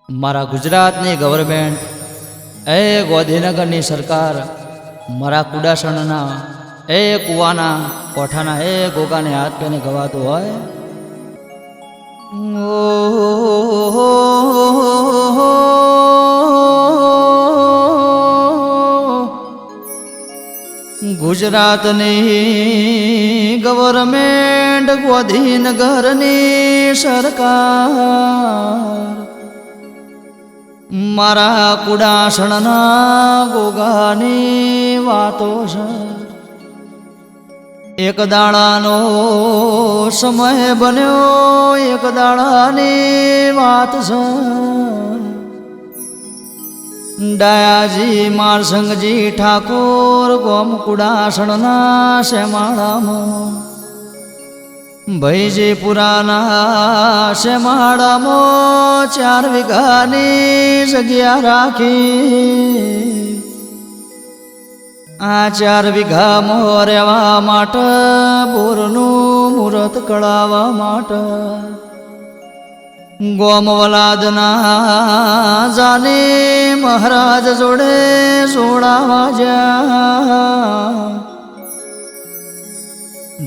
મારા ગુજરાતની ગવર્મેન્ટ એ ગોધીનગરની સરકાર મારા કુડાસણના એ કુવાના કોઠાના એ ગોગાને હાથ પેને ગવાતું હોય ગુજરાતની ગવર્મેન્ટ ગોધીનગરની સરકાર મારા કુડાસણના ગોગાની વાતો છે એક દાડાનો સમય બન્યો એક દાડાની વાત છે ડાયાજી મારસંગજી ઠાકોર ગોમ કુડાસણના શેમાળામાં ભૈજી પુરાના શેમાળામાં 4 વીઘાની જગ્યા રાખી આ 4 વીઘામાં રહેવા માટે બોરનું મુહૂર્ત કળાવવા માટે ગોમવલાદના જાને મહારાજ જોડે જોડાવા જા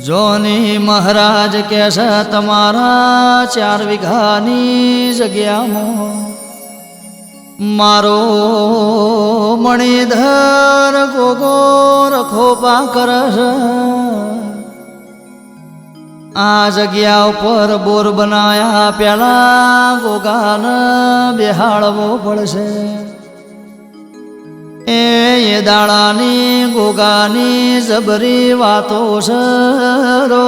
જોની મહારાજ કહેશે તમારા 4 વીઘાની જગ્યામાં મારો મણિધર ગોગો રખોપા કરશે આ જગ્યા ઉપર બોર બનાયા પેલા ગોગાને બેહાડવો પડશે એ દાડાની ગોગાની જબરી વાતો સરો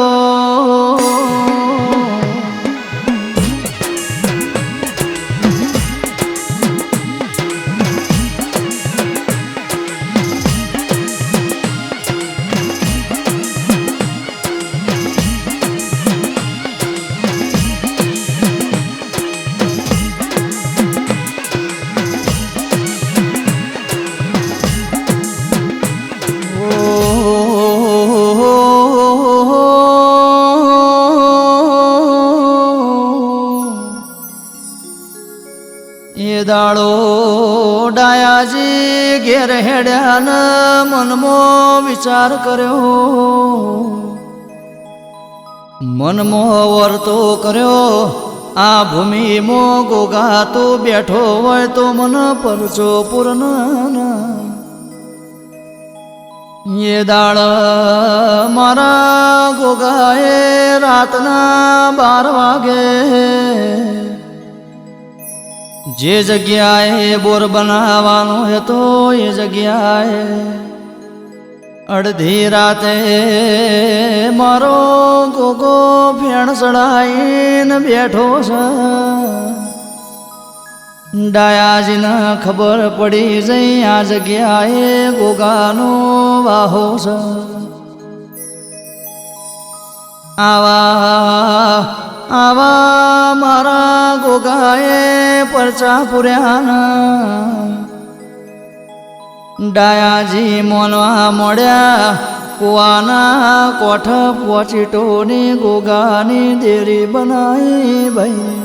એ દાડો ડાયાજી ઘેર હેડ્યાને મનમાં વિચાર કર્યો મનમાં વર્તો કર્યો આ ભૂમિમાં ગોગા તો બેઠો હોય તો મન પરચો પૂર્ણ એ દાડ મારા ગોગાએ રાતના 12 વાગે જે જગ્યાએ બોર બનાવવાનો હતો એ જગ્યાએ અડધી રાતે મારો ગોગો ફેણ ચડાઈને બેઠો છે ડાયાજીને ખબર પડી જઈ આ જગ્યાએ ગોગાનો વાહો છે આવા મારા ગોગાએ પરચા પૂર્યાના ડાયાજી મોનવા મળ્યા કુવાના કોઠ પોચીટોની ગોગાની દેરી બનાવી ભાઈ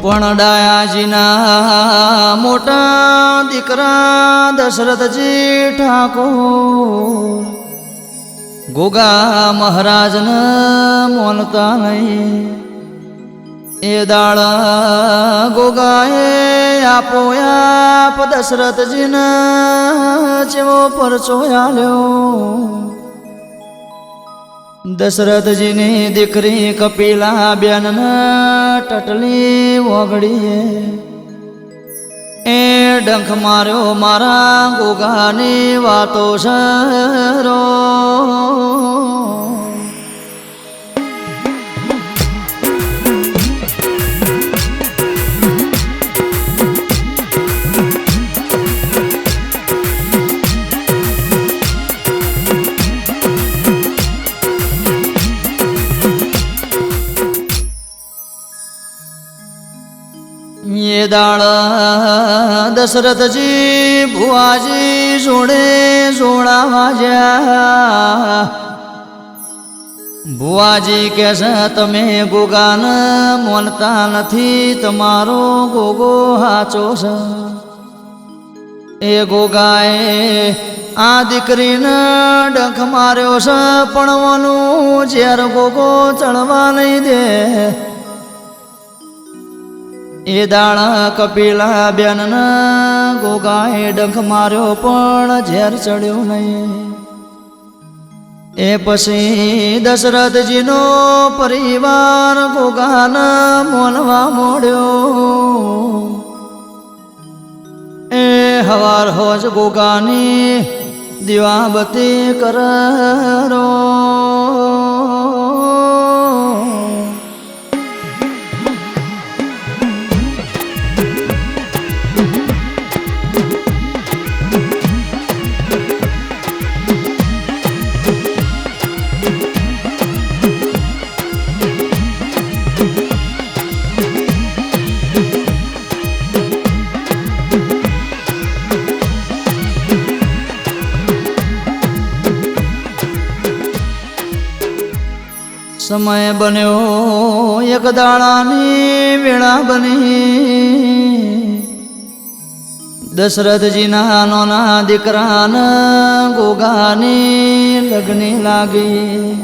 પણ ડાયાજીના મોટા દીકરા દશરથજી ઠાકોર ગોગા મહારાજને માનતા નહીં એ દાડા ગોગાએ આપોઆપ દશરથજીને જેવો પરચો આલ્યો દશરથજીની દીકરી કપિલા બેનને ટટલી ઓગળીએ એ ડંખ માર્યો મારા ગોગાની વાતો સરો દાળ દશરથજી ભુવાજી જોડે જોડા વાજ્યા. ભુવાજી કે છે તમે ગોગાન મોનતા નથી, તમારો ગોગો હાચો છે. એ ગોગાએ આ દીકરીને ડંખ માર્યો છે, પણ ઝેર ગોગો ચડવા નહીં દે. એ દાણા કપિલા બેન ગોગાએ ડંખ માર્યો પણ ઝેર ચડ્યું નહીં. એ પછી દશરથજીનો પરિવાર ગોગાના મોનવા મોડ્યો. એ હવાર હોજ ગોગાની દીવાબતી કરો. સમય બન્યો એક દાડાની વેળા બની. દશરથજીના નોના દીકરાના ગોગાની લગ્ની લાગી.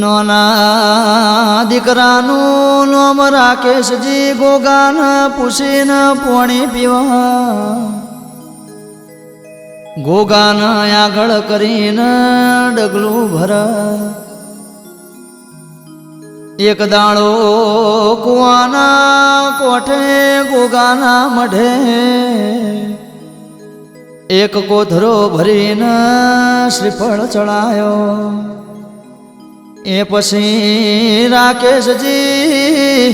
નોના દીકરાનું નામ રાકેશજી ગોગાના પૂછીને પાણી પીવા. ગોગાના આગળ કરીને ડગલું ભરા. એક દાડો કુવાના કોઠે ગોગાના મઢે એક કોથરો ભરીને શ્રીફળ ચડાયો. એ પછી રાકેશજી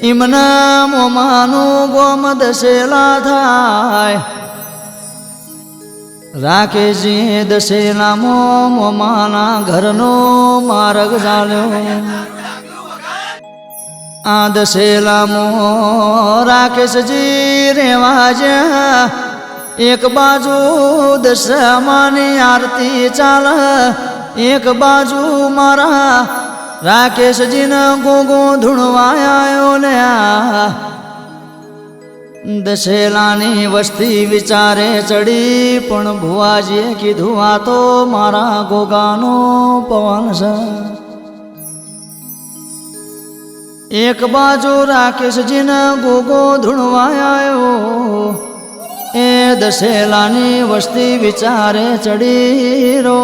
એમના મોમાનું ગોમ દશેલા થાય. રાકેશજી દશેલામાં મોમાના ઘરનો માર્ગ ચાલ્યો. આ દશેલામાં રાકેશજી રેવા જ્યા. એક બાજુ દશામાની આરતી ચાલે, એક બાજુ મારા રાકેશજીને ગોગો ધૂણવાયો લ્યા. દશેલાની વસ્તી વિચારે ચડી, પણ ભુવાજીએ કીધું આ તો મારા ગોગાનો પવન છે. એક બાજુ રાકેશજીને ગોગો ધૂણવાયો. એ દશેલાની વસ્તી વિચારે ચડી રો.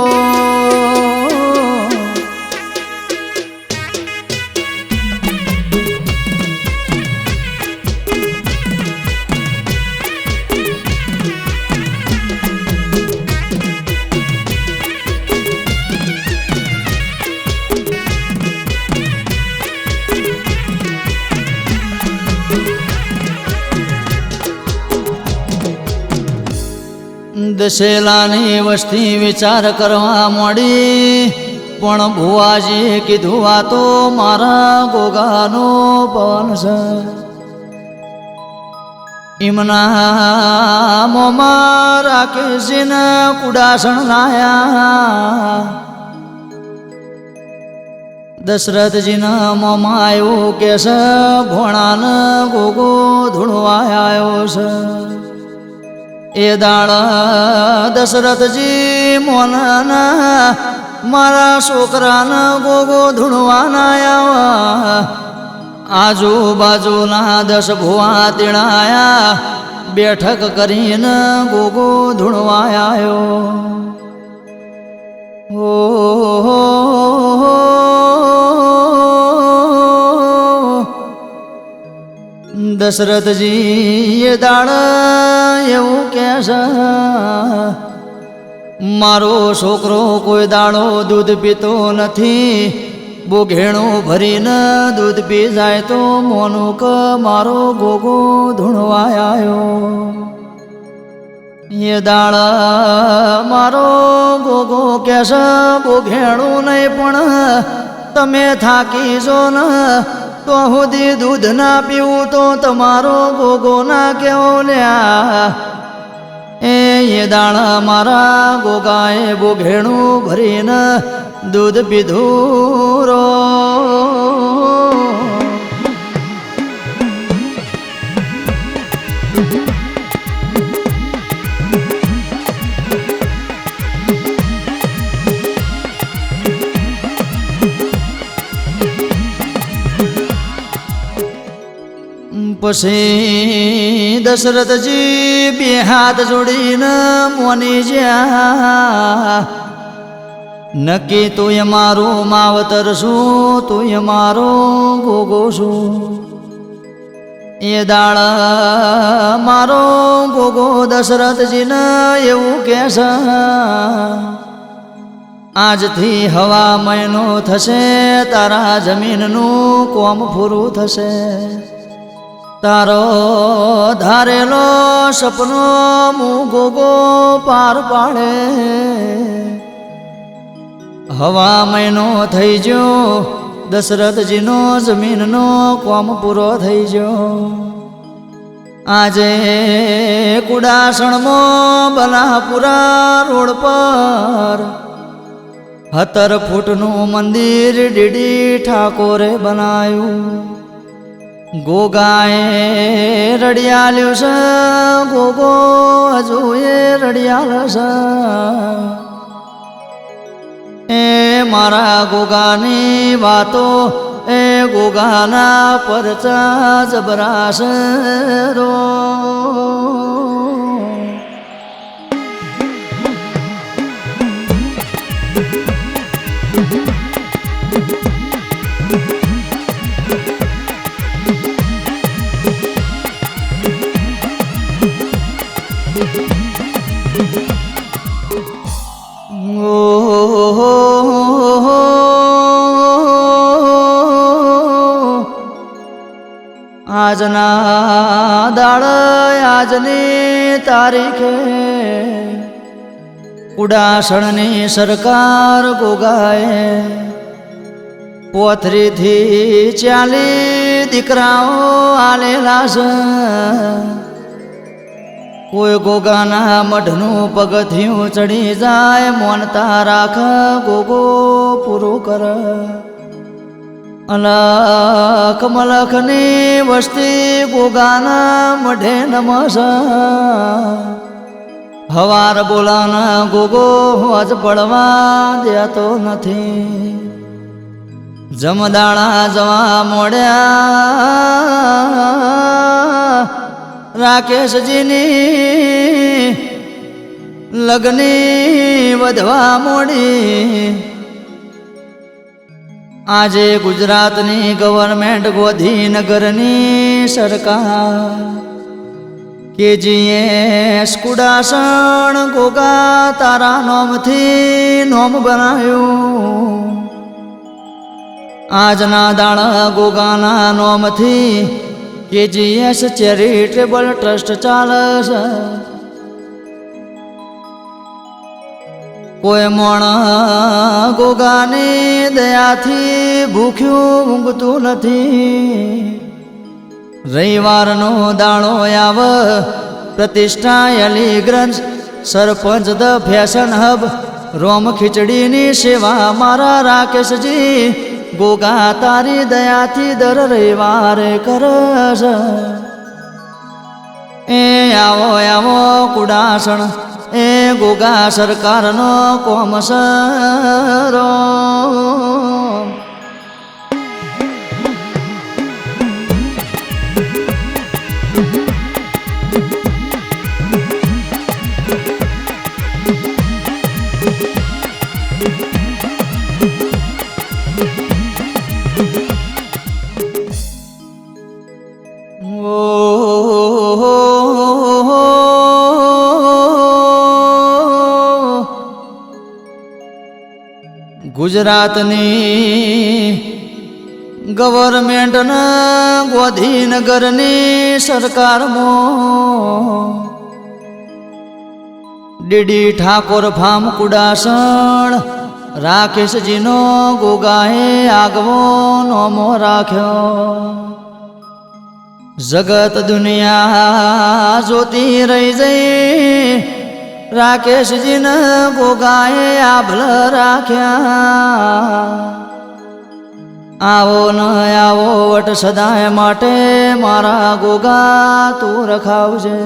દશેલાની વસ્તી વિચાર કરવા માંડી, પણ ભુવાજીએ કીધું આ તો મારા ગોગાનો પવન છે. એમના મોમાં રાકેશજીના કુડાસણ લાયા. દશરથજીના મોમાં એવું કે છે ભોણાને ગોગો ધૂણવાયો છે. એ દાડા દશરથજી મોનાના મારા છોકરાના ગોગો ધૂણવાના આવ્યા. આજુબાજુના 10 ભુવા તેડાયા, બેઠક કરીને ગોગો ધૂણવાયો. દશરથજી એ દાડા એવું કે છે મારો છોકરો કોઈ દાડો દૂધ પીતો નથી. બોઘેણું ભરીને દૂધ પી જાય તો મોનું કે મારો ગોગો ધૂણવાયો. એ દાડા મારો ગોગો કે છે બોઘેણું નહીં, પણ તમે થાકી જો ને તો સુધી દૂધ ના પીવું તો તમારો ગોગો ના કેવો લ્યા એ દાણા મારા ગોગાએ બોઘેણું ભરીને દૂધ પીધું રો પછી દશરથજી બે હાથ જોડીને મોની જ્યાં નક્કી તું મારું માવતર શું તું મારો ગોગો શું એ દાળ મારો ગોગો દશરથજીને એવું કહેશે આજથી હવા મહિનો થશે તારા જમીનનું કોમ પૂરું થશે તારો ધારેલો સપનો હું ગોગો પાર પાડે હવા મહિનો થઈ ગયો દશરથજીનો જમીનનો કોમ પૂરો થઈ ગયો આજે કુડાસણમાં બલાપુરા રોડ પર 17 ફૂટનું મંદિર ડીડી ઠાકોરે બનાવ્યું ગોગાએ રડિયાલ્યું છે ગોગો હજુ એ રડિયાલ છે એ મારા ગોગાની વાતો એ ગોગાના પરચા જબરાશે રો આજના દાડ આજની તારીખે કુડાસણની સરકાર ગોગાએ 35 થી 40 દીકરાઓ આલેલા છે કોઈ ગોગાના મઢનું પગથિયું ચડી જાય મોનતા રાખ ગોગો પૂરું કર અલખ મલખની વસ્તી ગોગાના મઢે નમસ હવાર બોલાના ગોગો હોજ પડવા દેતો નથી જમદાણા જવા મોડ્યા રાકેશજીની લગ્ની વધવા મોડી આજે ગુજરાતની ગવર્મેન્ટ ગોધીનગરની સરકાર KGS કુડાસણ ગોગા તારા નોમથી નોમ બનાવ્યું આજના દાણા ગોગાના નોમથી KGS ચેરિટેબલ ટ્રસ્ટ ચાલશે કોઈ મોણ ગોગાની દયાથી ભૂખ્યું ઊંઘતું નથી રવિવારનો દાડો આવ પ્રતિષ્ઠા અલીગંજ સરપંચ ધ ફેશન હબ રોમ ખીચડીની સેવા મારા રાકેશજી ગોગા તારી દયાથી દર રવિવારે કરશ એ આવો આવો કુડાસણ એ ગોગા સરકારનો કોમસરો ગુજરાતની ગવર્મેન્ટના ગોધીનગરની સરકારમાં ડીડી ઠાકોર ફાર્મ કુડાસણ રાકેશજીનો ગોગાએ આગવો નોમો રાખ્યો. જગત દુનિયા જોતી રહી જઈ, રાકેશજીને ગોગાએ આભલ રાખ્યા. આવો ન આવો વટ સદાય માટે મારા ગોગા તું રખાવજે.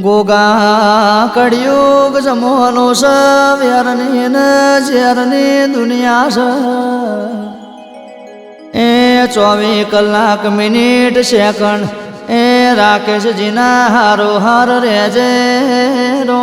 ગોગા કળિયુગ જમવાનો છે, વ્યારની ને ઝેરની દુનિયા છે. એ 24 કલાક મિનિટ સેકન્ડ એ રાકેશજીના હારો હાર રહેજે રો.